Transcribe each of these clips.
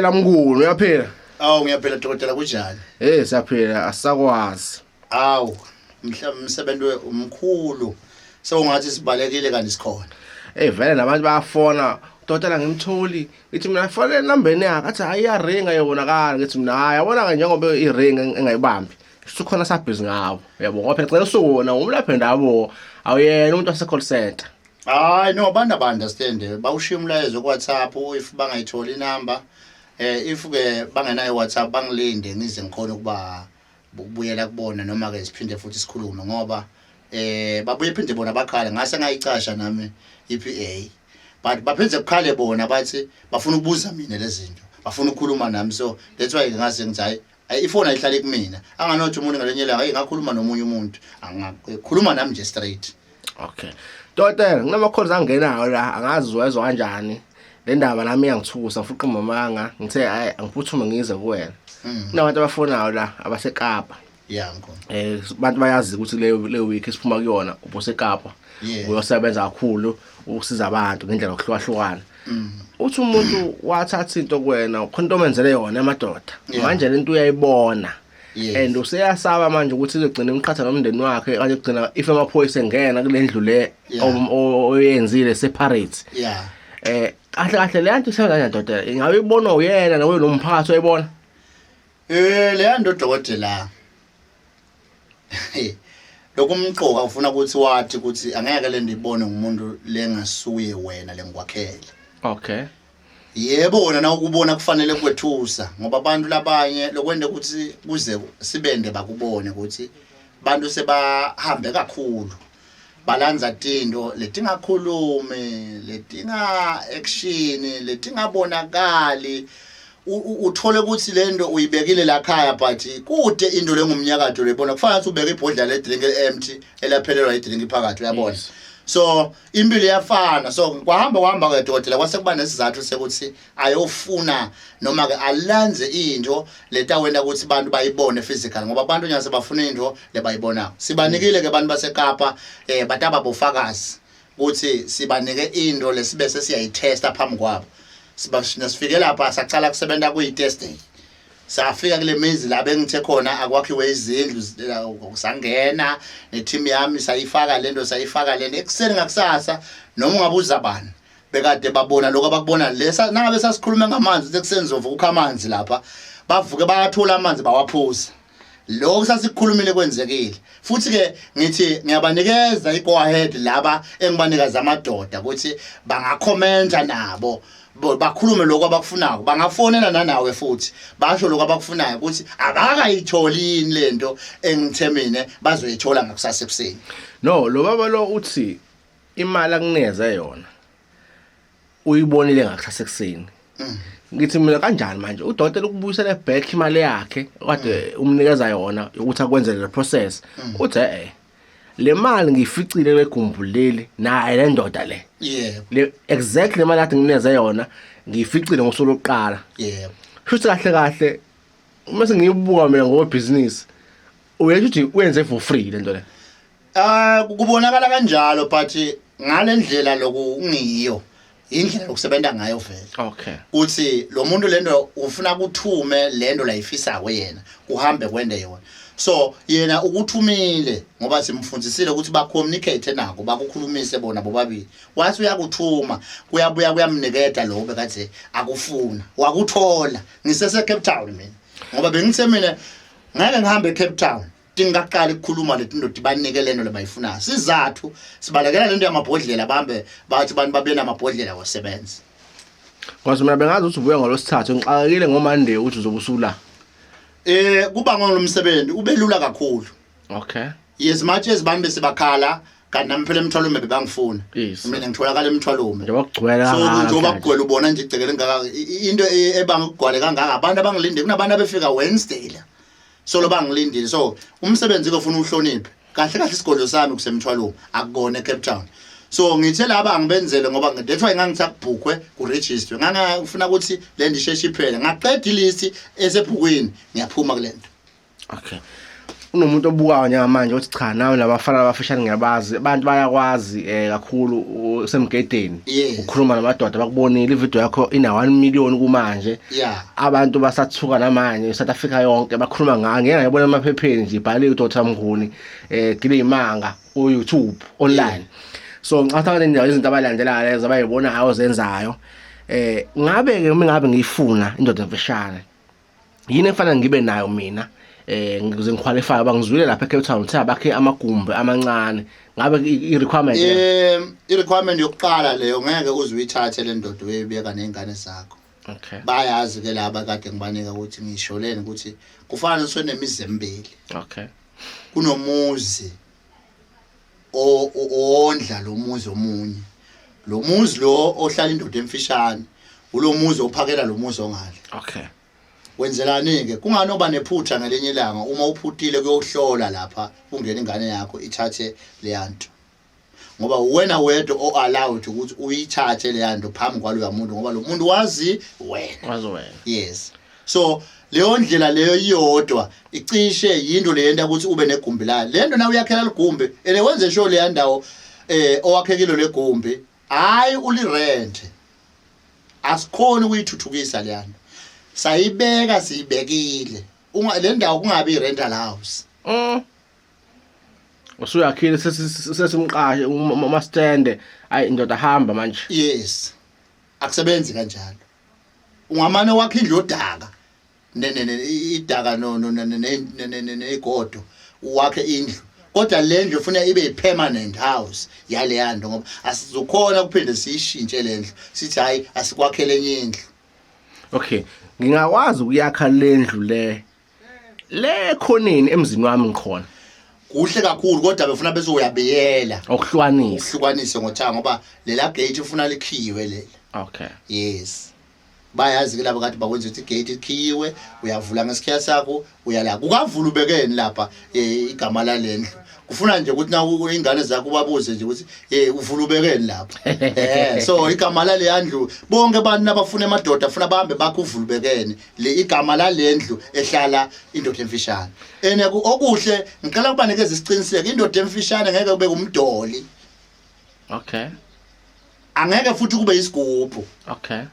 Mkhulu uyaphila? Awu ngiyaphela dokotela kunjani? Siyaphila asakwazi. Awu umsebenzi umkhulu. Sewungathi sibalekile kanti sikhona. Vele nabantu bayafona, dokotela ngimtholi. Ngithi mina fonela inambeni yakhe athi hayi iyaringa yobonakala ngithi mina hayi yabona ke njengoba iringa engayibambi. Sikhona sabhizi ngawo. Yabo ngoba phela cela usukona umlaphe ndabo awuyena umuntu wase call center. Hayi no abantu understand. Bawushiya umlayezo ku WhatsApp if bangayitholi inamba. If ke bangenayo WhatsApp bangilinde ngize ngikhona ukuba ukubuyela kubona noma ke siphinde futhi sikhulume ngoba babuye phinde bona bakhala ngase ngayicasha nami EPA but baphinde kukhale bona bathi bafuna ukubuza mina lezi zinto bafuna ukukhuluma nami so that's why ngase ngithi hayi ifoni ayihlale kumina anganothi umuntu ngalenye la hayi ngakhuluma nomunye umuntu angakhuluma nami nje straight. Okay dokotela nginama calls angenayo la angazi wezwa kanjani le ndaba nami iyangithusa ngifuna mamanga ngithe hayi angiphuthume ngize kuwena kunabantu abafonayo la abaseKapa ngikho abantu bayazi ukuthi le week esiphuma kuyona ubuseKapa uyosebenza kakhulu ukusiza abantu ngendlela yokuhlukahlukana uthi umuntu wathatha into kuwena ukhona omenzele yona emadoda manje lento uyayibona and useyasaba manje ukuthi izogcina imqhatha nomndeni wakhe kanje kugcina if amaphoyisa engena kule ndlu le oyenzile separate kahle le nto isebenza kanjani dokotela ingabe ibona uyena nawe nomphathi uyayibona le nto dokotela lokumqoka ufuna ukuthi wathi ukuthi angeke le ndibone ngumuntu lengasuye wena lengikwakhela. Okay yebo wona na ukubona kufanele kwethusa ngoba abantu labanye lokwende ukuthi kuze sibende bakubone ukuthi bantu sebahambe kakhulu balanza tinto letingakhulumi letinga action letingabonakali uthole ukuthi lento uyibekile la khaya but kude into lengumnyakato lebona kufanele ukuthi ubeke ibhodla le drink empty elaphelelwa idrink phakathi uyabona. So impilo iyafana so kwahamba ke dokotela kwase kuba nesizathu sekuthi ayofuna noma ke alanze into letawenda ukuthi abantu bayibone physical ngoba abantu nyase bafuna into lebayibona sibanikile ke abantu baseKapa bataba bofakazi ukuthi sibanike into lesibe sesiyayitesta phambi kwabo sibasifike lapha sacala kusebenza kuyitesting safika kule mizi la bengithe khona akwakhiwe izindlu usangena neteam yami sayifaka lento sayifaka lento ekuseni ngakusasa noma ungabuza bani bekade babona lokho abakubona lesa nangabe sasikhuluma ngamanzi ekusenzova ukha amanzi lapha bavuke bayathola amanzi bawaphuza lokho sasikhulumile kwenzekile futhi ke ngithi ngiyabanikeza i-go ahead laba engibanikaza amadoda ukuthi bangakhomenta nabo bakhulume lokho abakufunayo bangafonela nanawe futhi basho lokho abakufunayo ukuthi abakayitholini lento engithemine bazoyithola ngakusasa ekuseni. No lo baba lo uthi imali akuneze yona uyibonile ngakusasa ekuseni ngithi mina kanjani manje udokotela ukubuyisela back imali yakhe kade umnikeza yona ukuthi akwenze le process uthi le mali ngiyificile legumbuleli naye le ndoda le le exactly imali yakhe ngineze yona ngiyificile ngosuku lokuqala futhi kahle mase ngiyibuka mina ngobusiness uyethu uthi wenze for free le nto le kubonakala kanjalo but ngalendlela lokungiyo indlela yokusebenza ngayo vele. Okay Uthi lo muntu lento ufuna ukuthume lento la ifisa kwena uhambe kwende yona so yena ukuthumile ngoba simfundisile ukuthi ba communicate nako bakukhulumise bona bobabili wathi uyakuthuma kuyabuya kuyamnikeza lo bekade akufuna wakuthola ngisese Cape Town mina ngoba bengithe mina ngeke ngihambe eCape Town tingaqala ukukhuluma letinto dibanike lento lebayifuna sizathu sibalekela lento yamabhodlela bambe bathi abantu babena amabhodlela wasebenza kwazi mina bengazi ukuthi ubuya ngolosithathu ngixakekile ngoMonday uthi uzobusula kuba ngolomsebenzi ubelula kakhulu. Okay Yes much as bambe sibakhala kanti nami phela emthwalo umbe bangifuna mina ngitholakala emthwalo umbe njengoba kugcwele kangaka so njengoba kugcwele ubona nje icekele ngaka into ebanga ukugcwale kangaka abantu abangilinde kunabantu abefika Wednesday la so lo bangilindile so umsebenzi kofuna uhloniphe kahle isigolo sami kusemthwalo akukona eCape Town so ngithe laba angibenzele ngoba that's why ngangithakubookwe ku register ngangafuna ukuthi le ndisheshe iphele ngaqeda ilist esebhukwini ngiyaphuma kulento. Okay unomuntu obukayo njengamanje uthi cha nawe labafana abafishane ngiyabazi abantu bayakwazi kakhulu usemgedeni ukhuluma namadoda bakubonile ivideo yakho ina 1 million kumanje abantu basathuka namanje South Africa yonke bakhuluma ngayo ngeke ngayibona emaphepheni nje ibhaliwe Dr Mnguni gile imanga ku YouTube online so ngicabanga nje izinto abalandelayo lezo abayibonayo zenzayo ngabe ke ngabe ngiyifuna indoda emfishane yini efana ngibe nayo mina ngize ngiqualify abangizwile lapha eCape Town uthe abakhe amagumbi amancane ngabe i-requirement i-requirement yokuqala leyo ngeke uze uyithathe le ndodo uyibeka nezingane zakho okay bayazi ke laba kade ngibanika ukuthi ngisholene ukuthi kufanele sonemizi embili okay kunomuzi ondla lo muzi omunye lo muzi lo ohlala indoda emfishane ulo muzi ophakela lo muzi ongale okay wenzelani ke kunganoba nephutha ngelenye ilanga uma uphutile kuyohlola lapha ungena ingane yakho ithathe leyanto ngoba wena wedwa allowed ukuthi uyithathe leyanto phambi kwalo umuntu ngoba lo muntu wazi wena yes so leyo ndlela leyo iyodwa icishe yinto leyenda ukuthi ube negumbi la lento na uyakhela ligumbi ene wenze sure le ndawo owakhekile legumbi hayi ulirent asikhona ukuyithuthukisa leyanto sayibeka siyibekile le ndawo kungabi rental house usuyakhile sesimqashe uma stand ayi indoda hamba manje yes akusebenzi kanjalo ungamane wakhe indlu yodaka idaka negodo wakhe indlu kodwa le ndlu ufuna ibe permanent house yale yanto ngoba asizokhona kuphinde siyishintshe le ndlu sithi hayi asikwakhele enye indlu okay ngingakwazi ukuyakha le ndlu le khoneni emzini wami ngikhona kuhle kakhulu kodwa befuna bese uyabiyela ukuhlukanise ngothanga ngoba lela gate ufuna likhiwe leli okay yes bayazi ke labo kade bakwenza ukuthi igate ikhiwe uyavula ngesikhiya sakho uyala kukavula ubekeni lapha igama la lendlu kufuna nje ukuthi na ingane zakho babuze nje ukuthi uvula ubekeni lapha so igama la lendlu bonke abantu abafuna emadoda afuna bahambe bakho uvula ubekeni le igama la lendlu ehlala indoda emfishane ene okuhle ngicela kubanikeza isiqiniseko indoda emfishane ngeke kube umdoli okay angeke futhi kube isigubhu okay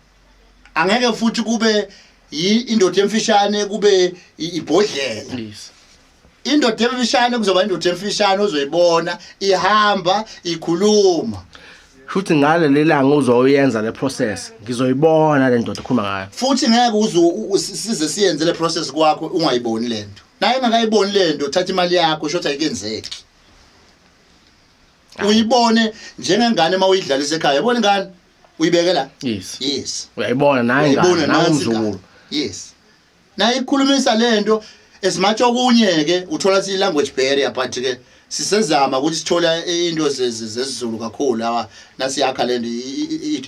angeke futhi kube indoda emfishane kube ibhodlela yes indoda emfishane kuzoba indoda emfishane ozoyibona ihamba ikhuluma futhi ngale lelanga uzoyenza le process ngizoyibona le ndoda ekhuluma ngayo futhi ngeke size siyenze le process kwakho ungayiboni lento naye engakayiboni lento thatha imali yakho shotha ayikenzeki uyibone njengengane mawuyidlalisa ekhaya yabona ingane uyibekela yes uyayibona naye ingane nawumzukulu yes naye ikhulumisa lento esimatsho okunye ke uthola si language barrier but ke sisezama ukuthi sithola into zezizulu kakhulu lawa nasiyakha lento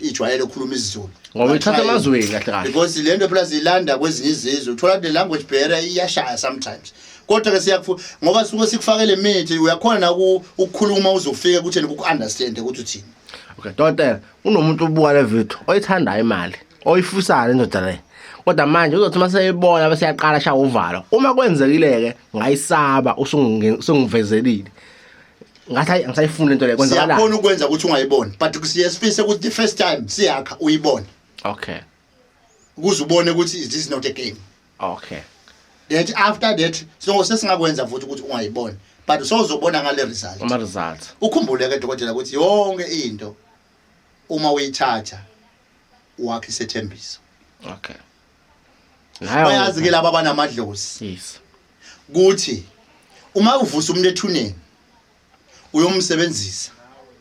ijwayele ukukhuluma isiZulu ngoba ithatha amazweni kahle kahle because lento plus ilanda kwezinye izizwe uthola the language barrier iyashaya sometimes kodwa ke siyakufuna ngoba suke sikufakele imithi uyakhona na ukukhuluma uzofika ukuthi ukuunderstand ukuthi uthini okay Dr unomuntu obuka le video oyithandayo imali oyifusayo le ndoda le kodwa manje uzothi maseyibona bese yaqala shaya uvalo uma kwenzekile ke ngayisaba usungivezelile ngathi angisayifuni lento le kwenzakala siyakhona ukwenza ukuthi ungayiboni but kusiyesifise ukuthi the first time siyakha uyibone okay ukuze ubone ukuthi this is not a game okay that after that so sesingakwenza futhi ukuthi ungayiboni but usozobona ngale result ama results ukhumbule ke dokotela ukuthi yonke into uma uyithatha wakhe isethembiso okay bayazi ke laba abanamadlozi yes kuthi uma uvusa umuntu ethuneni uyomsebenzisa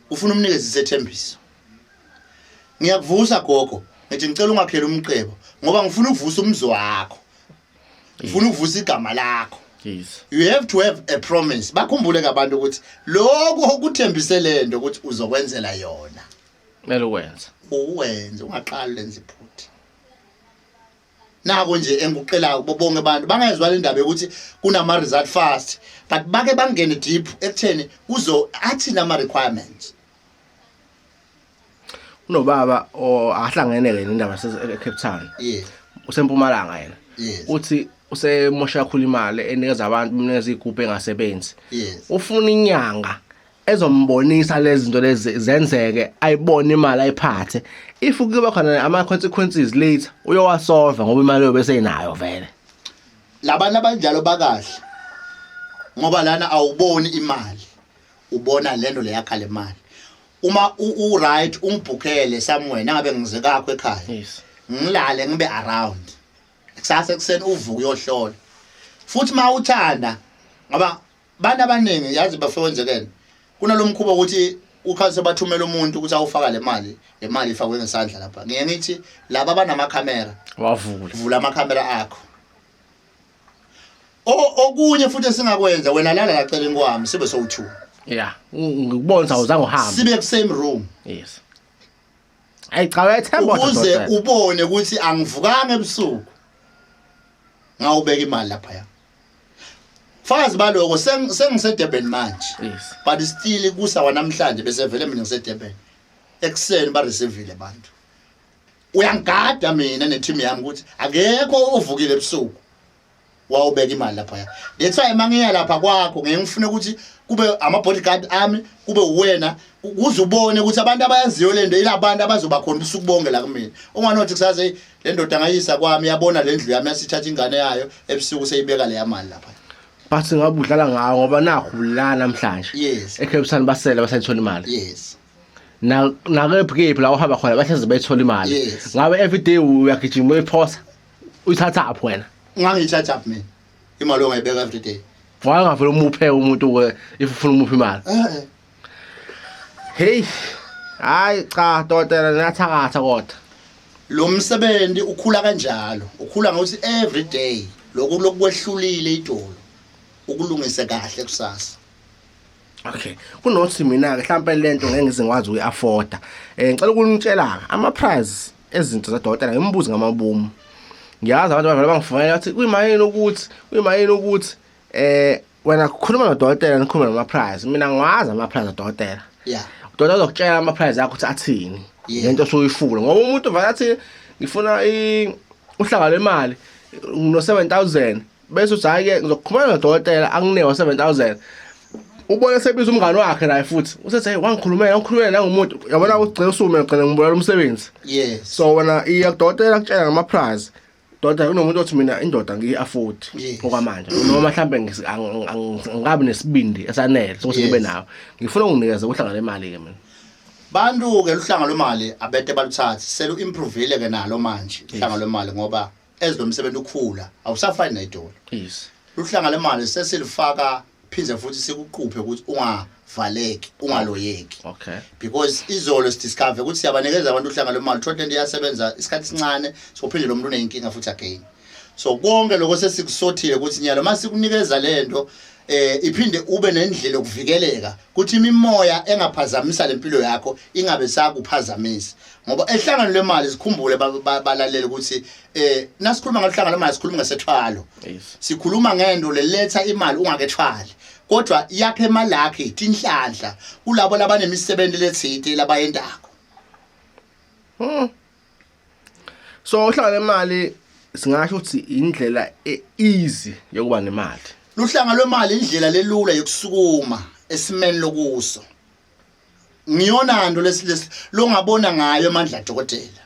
ufuna umnikeze isethembiso ngiyakuvusa gogo ngithi ngicela ungakhela umqebo ngoba ngifuna ukuvusa umzi wakho ngifuna ukuvusa igama lakho yes you have to have a promise bakhumbule kabantu ukuthi lokho okuthembise lento ukuthi uzokwenzela yona kumele uwenze ungaqali lenze iphutha nako nje enguqela bonke abantu bangezwa le ndaba ukuthi kunama result fast but bake bangene deep ekutheni athi nama requirements unobaba ahlangene ke indaba eCape Town yeah usempumalanga yena Yes. uthi usemosha kakhulu imali enikeza abantu umnikeza igroup engasebenzi Yes. ufuna inyanga ezombonisa lezi zinto lezi zenzeke ayibone imali ayiphathe if kuba khona ama consequences later uyowasolve ngoba imali yobe senayo vele Labantu abanjalo bakahle ngoba lana awuboni imali ubona lento leyakhala imali uma u right ungibhukele somewhere nangabe ngize kakho ekhaya yes ngilale ngibe around kusasa ekseni uvuka uyohlola futhi mawuthanda ngoba bana abaningi yazi bafewenzekene kunalomkhuba ukuthi ukhase bathumela umuntu ukuthi awufaka le mali ifakwe ngesandla lapha ngiye ngithi laba banama camera vula ama camera akho okunye futhi esingakwenza wena lala lacela inkwami sibe so2 yeah ngikubona awuzange uhambe sibe ku same room yes ayichawe ethemba ukuze ubone ukuthi angivukanga ebusuku ngawubeka imali lapha ya fazi baloko sengisedurban manje yes but still kusawa namhlanje bese vele mina ngisedurban ekseni ba receive abantu uyangada mina neteam yami ukuthi akekho uvukile ebusuku wawubeka imali lapha ya that's why mangiya lapha kwakho ngiyengifuna ukuthi kube ama bodyguard ami kube uwena ukuze ubone ukuthi abantu abayaziyo lento ilabantu abazoba khona ubusuku bonke la kumina unganothi kusaze le ndoda ngayisa kwami yabona lendlu yami yasithatha ingane yayo ebusuku seyibeka le yamali lapha but ngabe udlala ngawo ngoba nakho la namhlanje yes eCape Town basele basayithola imali yes na kephi la uhamba khona bahleze bayithola imali Yes. ngabe everyday uyagijima uyiphosa uyithatha apho wena ngangithatha up mina imali ongayibeka every day wangavela umuphe umuntu if ufuna umuphi imali hey hayi cha dotela nathakatha kodwa lo msebenzi ukhula kanjalo ukhula ngokuthi every day lokwehlulile idolo ukulungisa kahle kusasa okay kunothi mina ke mhlambe lento ngeke ngizingwazi ukuyiafforda ngicela ukunitshela ama prize ezinto zadokotela ngimbuzi ngamabomu ngiyazi abantu bavela bangifonela bathi kuyimayini ukuthi wena kukhuluma nodokotela nikhuluma nama prize mina ngiwazi ama prize adokotela yeah udokotela uzokutshela ama prize akho ukuthi athini lento osuyifuna ngoba umuntu uvela athi ngifuna uhlanga lemali no 7000 bese uthi hayi ke ngizokhuluma nodokotela anginewa 7000 ubona sebiza umngane wakhe naye futhi usethi hey wangikhulumela nangumuntu yabona ugcina usume ugcina ngibulala umsebenzi yes so wena iyakudokotela kutshela ngama prize dodwa kunomuntu othi mina indoda ngiyi-afford okwamanje noma mhlambe angabi nesibindi esanele sokuthi ngibe nawo ngifuna unginikeze uhlanga lemali ke mina bantu ke luhlanga lwemali abete baluthathe selu improvile ke nalo manje uhlanga lwemali ngoba ezilomsebenzi ukukhula awusafani nayidolo yes luhlanga lemali sesilifaka phinze futhi sikuqhuphe ukuthi ungavaleki ungaloyeki okay because izolo sidiscover ukuthi siyabanikeza abantu uhlanga lwemali total iyasebenza isikhathi sincane sophinde lo muntu unenkinga futhi again so konke lokho sesikusothile ukuthi nyalo masikunikeza lento iphinde ube nendlela yokuvikeleka ukuthi imimoya engaphazamisa lempilo yakho ingabe sakuphazamisa ngoba ehlangano lemali sikhumbule balalele ukuthi nasikhuluma ngohlangano lemali sikhuluma ngesethwalo sikhuluma ngento leletha imali ungakethwali kodwa yakhe imali yakhe itinhlanhla kulabo labanemisebenzi lethithe labayendako so uhlanga lemali singasho ukuthi indlela easy yokuba nemali luhlanga lwemali indlela lelula yokusukuma esimeni lokuso ngiyonando longabona ngayo amandla adokotela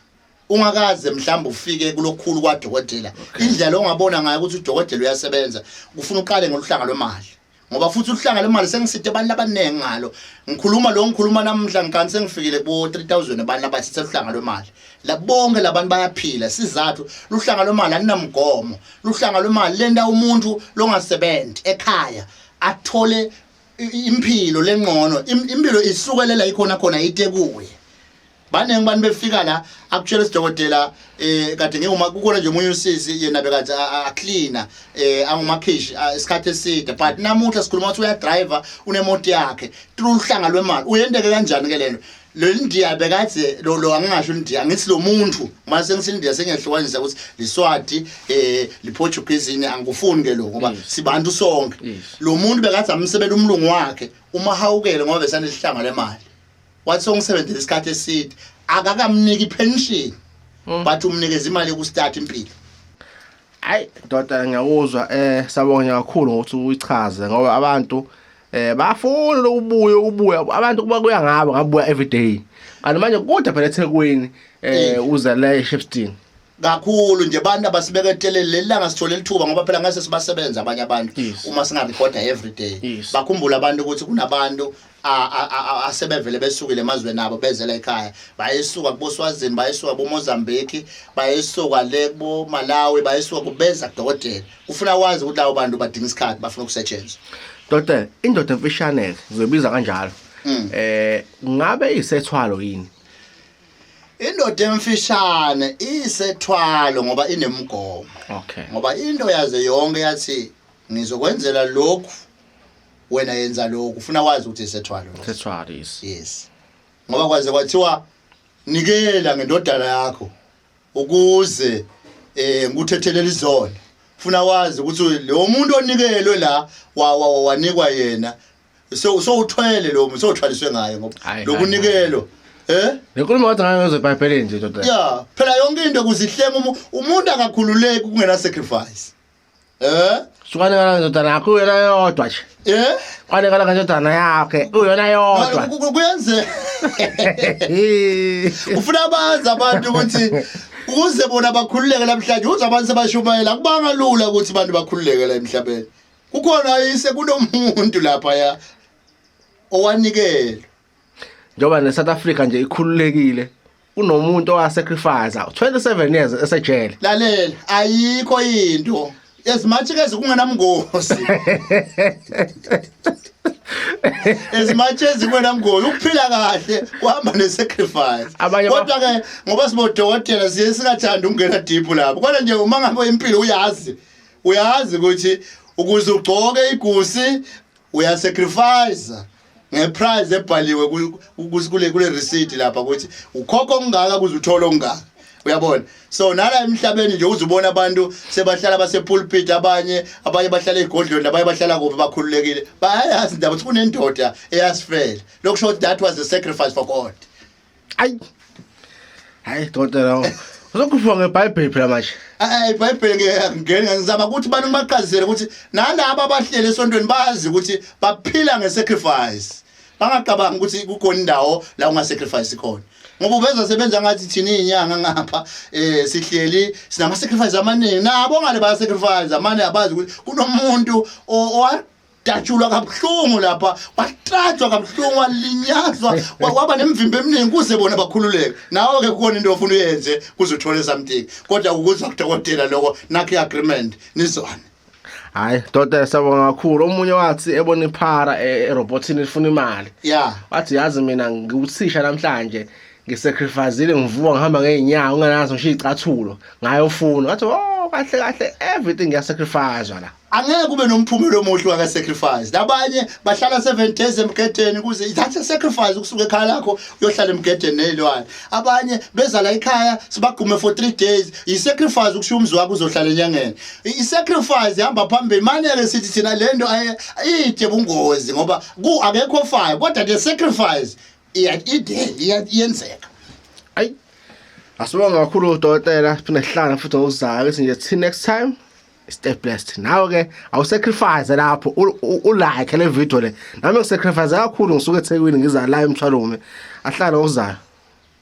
ungakaze mhlawumbe ufike kulokhulu kwaDokotela indlela ongabona ngayo ukuthi uDokotela uyasebenza ufuna uqale ngoluhlanga lwemali ngoba futhi uhlanga lwemali sengisithe abantu abanengi ngalo ngikhuluma namhla ngikani sengifikile ku 3000 abantu abathi uhlanga lwemali labonke labantu bayaphila sizathu luhlanga lwemali aninamgomo luhlanga lwemali lenda umuntu longasebenzi ekhaya athole impilo lengqono impilo isukelela ikhona khona ite kuye banenge abantu befika la akutshela isidokotela kade ngiyuma kukhona nje umunye usisi yena bekathi acleaner angumakhishi isikhathi eside but namuhla sikhuluma ukuthi uya driver unemoto yakhe luhlanga lwemali uyendeke kanjani ke lento lo India bekathi lo angingasho India ngithi lo muntu mase ngithi India sengiyahlukanisa ukuthi liswati liPortuguese angikufuni ke lo ngoba sibantu sonke lo muntu bekathi amsebenzi umlungu wakhe uma hawukele ngoba besane lihlanga lemali wathi songisebenzela isikhathi eside akakamniki pension but umnikeza imali yoku start impilo Hayi doda ngiyakuzwa sabonga kakhulu ngokuthi uyichaze ngoba abantu bafuna ukubuya abantu kuba kuya ngabo ngabuya every day kanti manje kude phela eThekwini uza la eShepstone kakhulu nje abantu abasibeketele lelanga sithole lithuba ngoba phela ngase sibasebenza abanye abantu uma singarecorda every day bakhumbula abantu ukuthi kunabantu asebevele besukile emazweni nabo bezela ekhaya bayesuka kuboSwazini bayesuka kuMozambique bayesuka le kubo Malawi bayesuka kubeza kudokotela ufuna wazi ukuthi lawo bantu badinga isikhathi bafuna ukusetshenzwa Dr. Indoda emfishaneke ngizobiza kanjalo ngabe isethwalo yini Indoda emfishane isethwalo ngoba inemgomo okay ngoba into yaze yonke yathi ngizokwenzela lokhu wena yenza lokhu ufuna wazi ukuthi isethwalo yes ngoba kwaze kwathiwa nikela ngendodana yakho ukuze ngikuthethelela izona ufuna wazi ukuthi lo muntu onikelwe la wanikwa yena so uthwele lo muntu so uthwaliswe ngaye ngoba lokunikelo Lekhuluma ngathi ngayo eBhayibhelini nje doda. Yeah, phela yonke into kuzihlenga umuntu akakhululeki kungena sacrifice. Sukane ngala ndodana yakho uyona yodwa nje. Kwane ngala ndodana yakhe uyona yodwa. Kuyenze. Ufuna abazi abantu ukuthi ukuze bona bakhululeke namhlanje uze abantu sebashumayela kubanga lula ukuthi abantu bakhululeke la emhlabeni. Kukhona ise kunomuntu lapha ya owanikela njoba neSouth Africa nje ikhululekile unomuntu owasacrifice 27 years esejele lalela ayikho into ezimathi ke kungenamngozi ezimathi ezingenamngozi ukuphila kahle kuhamba nesacrifice kodwa ke ngoba sibodokotela siye singathanda ukungena deep lapho kodwa nje uma ngabe impilo uyazi ukuthi ukuze ugcoke igusi uyasacrifice ngeprice ebhaliwe kule receipt lapha ukuthi ukhokho ongaka kuze uthole ongaka uyabona so nala emhlabeni nje uzubona abantu sebahlala base pulpit abanye bahlala egodlweni abanye bahlala kuphi bakhululekile bayazi indaba ukuthi kunendoda eyasifela lokusho that was a sacrifice for God hayi doda uzokufunga ngeBhayibheli phela manje iBhayibheli ngizama ukuthi abantu baqhazele ukuthi nalabo abahlele esontweni bazi ukuthi baphila ngesacrifice bangacabanga ukuthi kukhona indawo la ungasacrifice khona ngoba uveza sebenza ngathi thina izinyanga ngapha sihleli sinama sacrifice amaningi nabo ngale baya sacrifice amane abazi ukuthi kunomuntu owadatshulwa kabuhlungu lapha watrajwa kabuhlungu walinyazwa waba nemvimbo eminingi kuze bona bakhululeke nawo ke kukhona into ofuna uyenze kuze uthole something kodwa ukuzwa kudokotela lokho nakhe agreement nizwana hayi doda sabonga kakhulu omunye wathi ebona iphara erobotini ifuna imali wathi yazi mina ngikuthisha namhlanje ngisacrificeile ngivuka ngihamba ngeenyawo ungenazo ngisho icathulo ngayofuna wathi kahle everything ngiyasacrifice la angeke kube nomphumelo omuhle waka sacrifice labanye bahlala 7 days emgedeni kuze thatha sacrifice ukusuka ekhaya lakho uyohlala emgedeni nezilwane abanye beza la ekhaya sibagume for 3 days i-sacrifice ukushiya umzi wakho uzohlala enyangeni i-sacrifice ihamba phambili manje ke sithi thina lento ide bungozi ngoba akekho fire kodwa the sacrifice iyenzeka asibonga kakhulu udokotela siphinde sihlangane futhi ngokuzayo bese nje till next time stay blessed nawe ke awusacrifice lapho ulike le video le nami ngisacrifice kakhulu ngisuka eThekwini ngiza la eMthwalume ahlala ngokuzayo